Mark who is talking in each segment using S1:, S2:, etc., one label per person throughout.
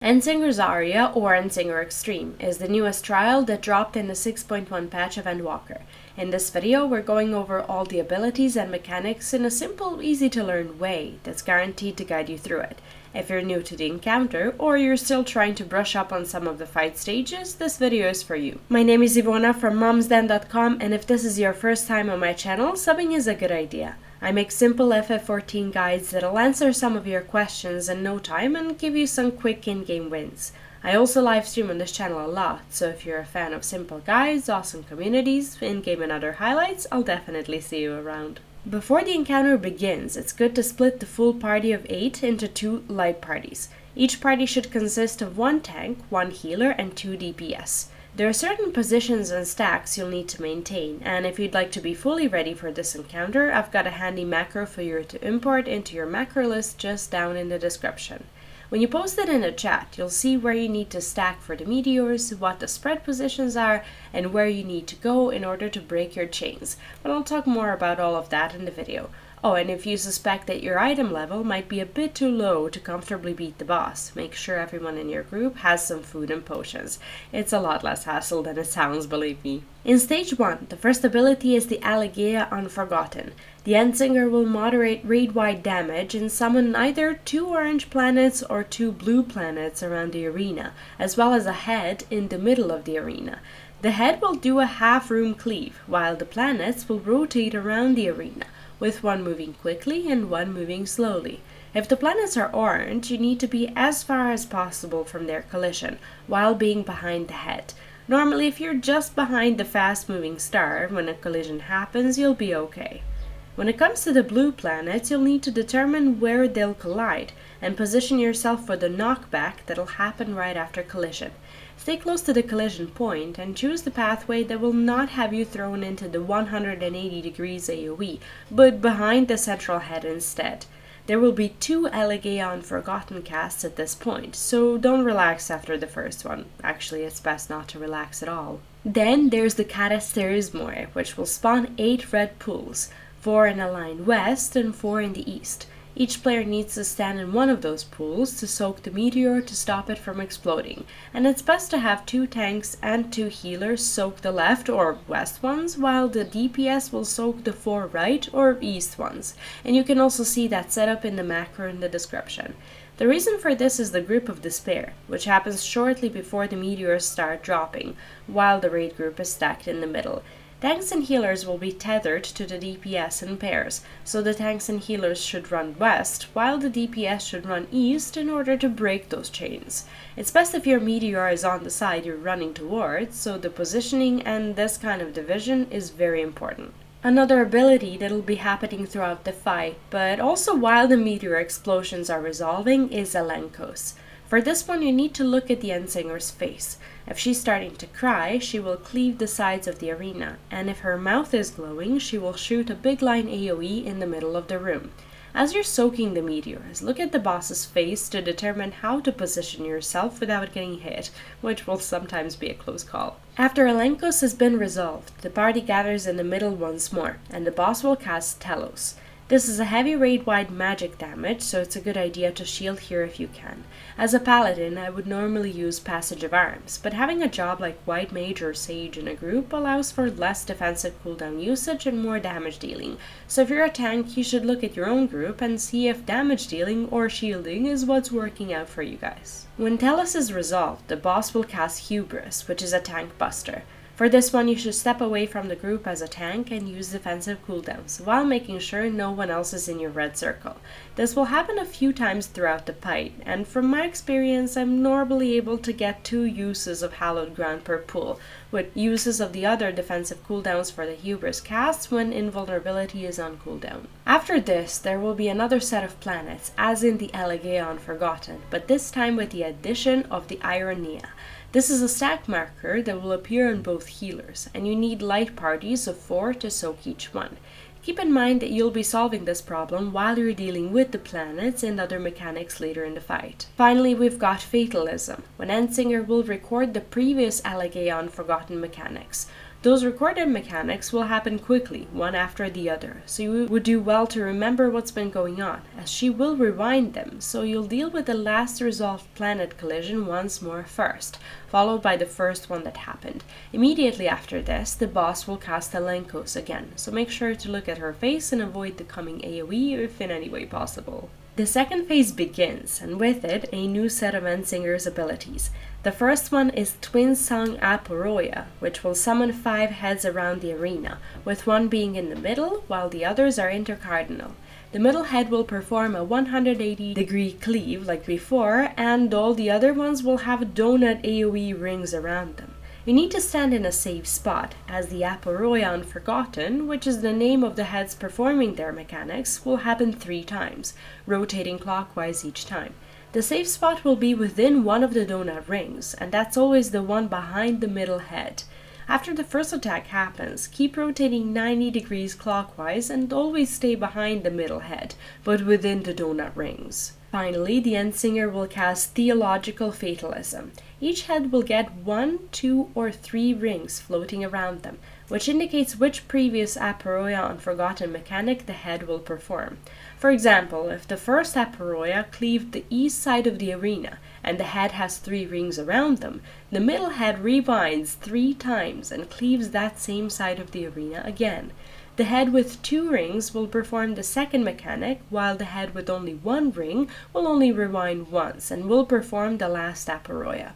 S1: Endsinger's Aria, or Endsinger Extreme, is the newest trial that dropped in the 6.1 patch of Endwalker. In this video, we're going over all the abilities and mechanics in a simple, easy-to-learn way that's guaranteed to guide you through it. If you're new to the encounter, or you're still trying to brush up on some of the fight stages, this video is for you. My name is Ivona from momsden.com, and if this is your first time on my channel, subbing is a good idea. I make simple FF14 guides that'll answer some of your questions in no time and give you some quick in-game wins. I also live stream on this channel a lot, so if you're a fan of simple guides, awesome communities, in-game and other highlights, I'll definitely see you around. Before the encounter begins, it's good to split the full party of 8 into 2 light parties. Each party should consist of 1 tank, 1 healer, and 2 DPS. There are certain positions and stacks you'll need to maintain, and if you'd like to be fully ready for this encounter, I've got a handy macro for you to import into your macro list just down in the description. When you post it in the chat, you'll see where you need to stack for the meteors, what the spread positions are, and where you need to go in order to break your chains, but I'll talk more about all of that in the video. Oh, and if you suspect that your item level might be a bit too low to comfortably beat the boss, make sure everyone in your group has some food and potions. It's a lot less hassle than it sounds, believe me. In stage 1, the first ability is the Hydaelyn Unforgotten. The Endsinger will moderate raid-wide damage and summon either 2 orange planets or 2 blue planets around the arena, as well as a head in the middle of the arena. The head will do a half-room cleave, while the planets will rotate around the arena, with one moving quickly and one moving slowly. If the planets are orange, you need to be as far as possible from their collision, while being behind the head. Normally, if you're just behind the fast-moving star, when a collision happens, you'll be okay. When it comes to the blue planets, you'll need to determine where they'll collide, and position yourself for the knockback that'll happen right after collision. Stay close to the collision point and choose the pathway that will not have you thrown into the 180 degrees AoE, but behind the central head instead. There will be 2 Hydaelyn Unforgotten casts at this point, so don't relax after the first one. Actually, it's best not to relax at all. Then there's the Hydaelyn, which will spawn 8 red pools, 4 in a line west and 4 in the east. Each player needs to stand in one of those pools to soak the meteor to stop it from exploding, and it's best to have 2 tanks and 2 healers soak the left or west ones, while the DPS will soak the 4 right or east ones, and you can also see that setup in the macro in the description. The reason for this is the Grip of Despair, which happens shortly before the meteors start dropping, while the raid group is stacked in the middle. Tanks and healers will be tethered to the DPS in pairs, so the tanks and healers should run west, while the DPS should run east in order to break those chains. It's best if your meteor is on the side you're running towards, so the positioning and this kind of division is very important. Another ability that'll be happening throughout the fight, but also while the meteor explosions are resolving, is Alenkos. For this one, you need to look at the Endsinger's face. If she's starting to cry, she will cleave the sides of the arena, and if her mouth is glowing, she will shoot a big line AoE in the middle of the room. As you're soaking the meteors, look at the boss's face to determine how to position yourself without getting hit, which will sometimes be a close call. After Alenkos has been resolved, the party gathers in the middle once more, and the boss will cast Telos. This is a heavy raid-wide magic damage, so it's a good idea to shield here if you can. As a paladin, I would normally use Passage of Arms, but having a job like White Mage or Sage in a group allows for less defensive cooldown usage and more damage dealing. So if you're a tank, you should look at your own group and see if damage dealing or shielding is what's working out for you guys. When Telos is resolved, the boss will cast Hubris, which is a tank buster. For this one, you should step away from the group as a tank and use defensive cooldowns, while making sure no one else is in your red circle. This will happen a few times throughout the fight, and from my experience, I'm normally able to get 2 uses of Hallowed Ground per pool, with uses of the other defensive cooldowns for the Hubris casts when Invulnerability is on cooldown. After this, there will be another set of planets, as in the Hydaelyn Unforgotten, but this time with the addition of the Ironia. This is a stack marker that will appear on both healers, and you need light parties of 4 to soak each one. Keep in mind that you'll be solving this problem while you're dealing with the planets and other mechanics later in the fight. Finally, we've got Fatalism, when Endsinger will record the previous Hydaelyn Unforgotten mechanics. Those recorded mechanics will happen quickly, one after the other, so you would do well to remember what's been going on, as she will rewind them, so you'll deal with the last resolved planet collision once more first, followed by the first one that happened. Immediately after this, the boss will cast Elenkos again, so make sure to look at her face and avoid the coming AoE if in any way possible. The second phase begins, and with it, a new set of Endsinger's abilities. The first one is Twin Song Aria, which will summon 5 heads around the arena, with one being in the middle, while the others are intercardinal. The middle head will perform a 180-degree cleave like before, and all the other ones will have donut AoE rings around them. You need to stand in a safe spot, as the Aporia Unforgotten, which is the name of the heads performing their mechanics, will happen 3 times, rotating clockwise each time. The safe spot will be within one of the donut rings, and that's always the one behind the middle head. After the first attack happens, keep rotating 90 degrees clockwise and always stay behind the middle head, but within the donut rings. Finally, the Endsinger will cast Theological Fatalism. Each head will get 1, 2, or 3 rings floating around them, which indicates which previous Aporia Unforgotten mechanic the head will perform. For example, if the first Aporia cleaved the east side of the arena, and the head has 3 rings around them, the middle head rewinds 3 times and cleaves that same side of the arena again. The head with 2 rings will perform the second mechanic, while the head with only 1 ring will only rewind once and will perform the last Aporia.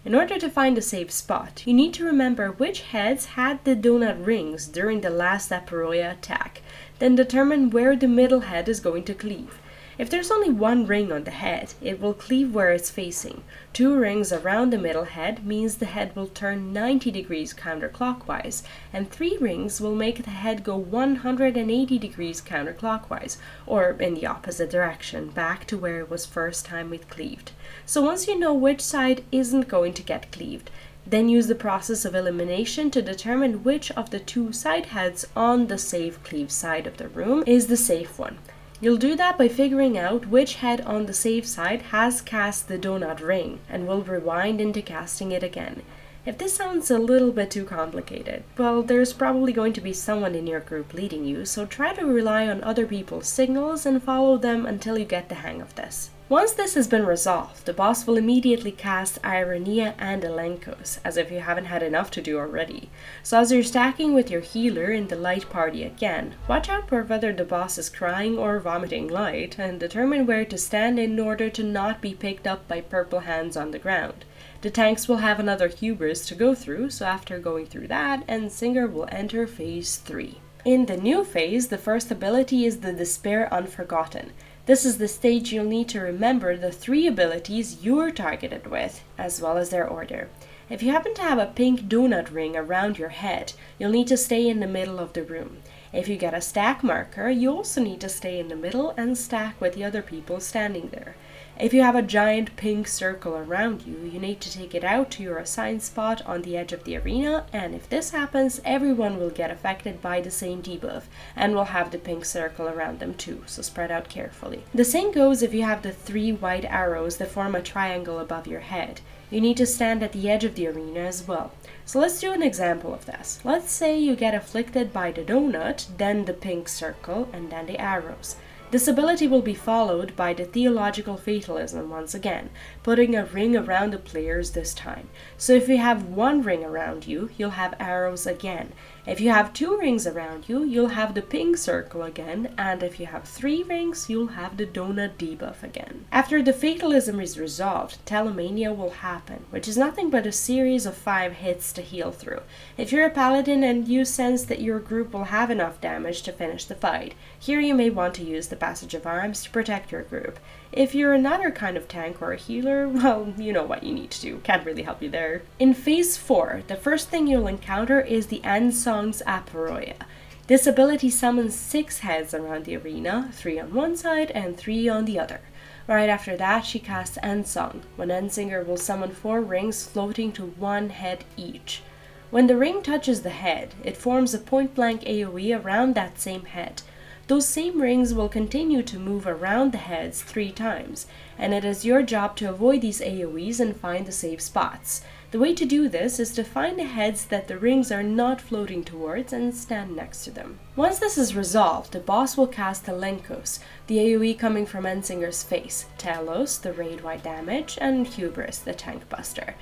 S1: In order to find a safe spot, you need to remember which heads had the donut rings during the last Aporia attack, then determine where the middle head is going to cleave. If there's only 1 ring on the head, it will cleave where it's facing. 2 rings around the middle head means the head will turn 90 degrees counterclockwise, and 3 rings will make the head go 180 degrees counterclockwise, or in the opposite direction, back to where it was first time it cleaved. So once you know which side isn't going to get cleaved, then use the process of elimination to determine which of the 2 side heads on the safe cleave side of the room is the safe one. You'll do that by figuring out which head on the safe side has cast the donut ring and will rewind into casting it again. If this sounds a little bit too complicated, well, there's probably going to be someone in your group leading you, so try to rely on other people's signals and follow them until you get the hang of this. Once this has been resolved, the boss will immediately cast Ironia and Elenkos, as if you haven't had enough to do already. So as you're stacking with your healer in the light party again, watch out for whether the boss is crying or vomiting light, and determine where to stand in order to not be picked up by purple hands on the ground. The tanks will have another hubris to go through, so after going through that, Endsinger will enter phase 3. In the new phase, the first ability is the Despair Unforgotten. This is the stage you'll need to remember the 3 abilities you're targeted with, as well as their order. If you happen to have a pink donut ring around your head, you'll need to stay in the middle of the room. If you get a stack marker, you also need to stay in the middle and stack with the other people standing there. If you have a giant pink circle around you, you need to take it out to your assigned spot on the edge of the arena, and if this happens, everyone will get affected by the same debuff, and will have the pink circle around them too, so spread out carefully. The same goes if you have the 3 white arrows that form a triangle above your head. You need to stand at the edge of the arena as well. So let's do an example of this. Let's say you get afflicted by the donut, then the pink circle, and then the arrows. This ability will be followed by the Theological Fatalism once again, putting a ring around the players this time. So if you have 1 ring around you, you'll have arrows again. If you have 2 rings around you, you'll have the pink circle again, and if you have 3 rings, you'll have the donut debuff again. After the fatalism is resolved, Telomania will happen, which is nothing but a series of 5 hits to heal through. If you're a paladin and you sense that your group will have enough damage to finish the fight, here you may want to use the Passage of Arms to protect your group. If you're another kind of tank or a healer, well, you know what you need to do. Can't really help you there. In phase 4, the first thing you'll encounter is the Endsinger Aria. This ability summons 6 heads around the arena, 3 on one side and 3 on the other. Right after that, she casts Endsong, when Endsinger will summon 4 rings floating to 1 head each. When the ring touches the head, it forms a point-blank AoE around that same head. those same rings will continue to move around the heads 3 times, and it is your job to avoid these AoEs and find the safe spots. The way to do this is to find the heads that the rings are not floating towards and stand next to them. Once this is resolved, the boss will cast Telenkos, the AoE coming from Endsinger's face, Telos, the raid-wide damage, and Hubris, the tank buster.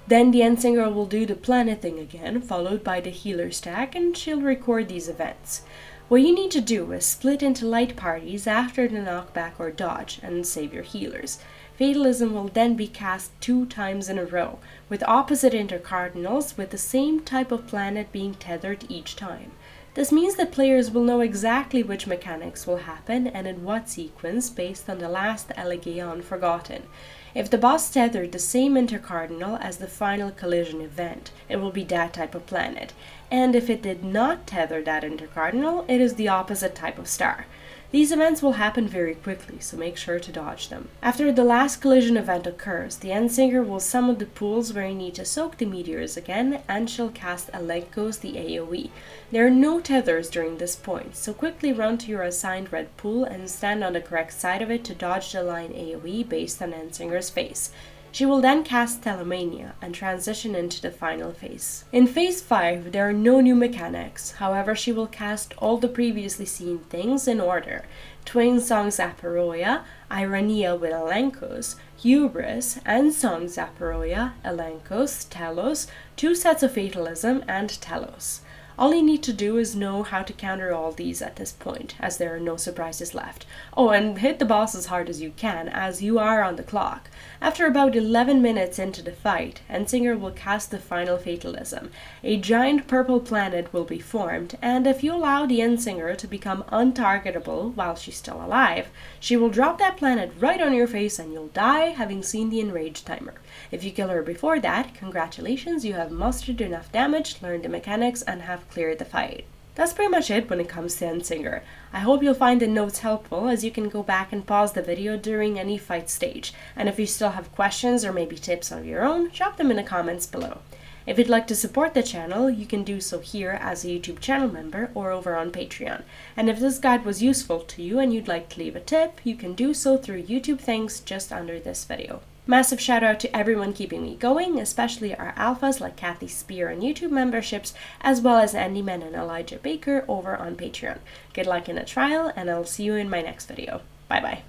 S1: Then the Endsinger will do the planet thing again, followed by the healer stack, and she'll record these events. What you need to do is split into light parties after the knockback or dodge and save your healers. Fatalism will then be cast 2 times in a row, with opposite intercardinals with the same type of planet being tethered each time. This means that players will know exactly which mechanics will happen and in what sequence based on the last Elegion forgotten. If the boss tethered the same intercardinal as the final collision event, it will be that type of planet, and if it did not tether that intercardinal, it is the opposite type of star. These events will happen very quickly, so make sure to dodge them. After the last collision event occurs, the Endsinger will summon the pools where you need to soak the meteors again, and she'll cast Elenkos, the AoE. There are no tethers during this point, so quickly run to your assigned red pool and stand on the correct side of it to dodge the line AoE based on Endsinger's face. She will then cast Telomania and transition into the final phase. In Phase 5, there are no new mechanics, however she will cast all the previously seen things in order. Twin Song Zaparoia, Irania with Elenkos, Hubris, Endsong Zaparoia, Elenkos, Telos, 2 sets of Fatalism, and Telos. All you need to do is know how to counter all these at this point, as there are no surprises left. Oh, and hit the boss as hard as you can, as you are on the clock. After about 11 minutes into the fight, Endsinger will cast the final Fatalism. A giant purple planet will be formed, and if you allow the Endsinger to become untargetable while she's still alive, she will drop that planet right on your face and you'll die having seen the enrage timer. If you kill her before that, congratulations, you have mustered enough damage, learned the mechanics, and have cleared the fight. That's pretty much it when it comes to Endsinger. I hope you'll find the notes helpful, as you can go back and pause the video during any fight stage, and if you still have questions or maybe tips of your own, drop them in the comments below. If you'd like to support the channel, you can do so here as a YouTube channel member or over on Patreon. And if this guide was useful to you and you'd like to leave a tip, you can do so through YouTube thanks just under this video. Massive shout out to everyone keeping me going, especially our alphas like Kathy Spear on YouTube memberships, as well as Andy Men and Elijah Baker over on Patreon. Good luck in the trial, and I'll see you in my next video. Bye bye.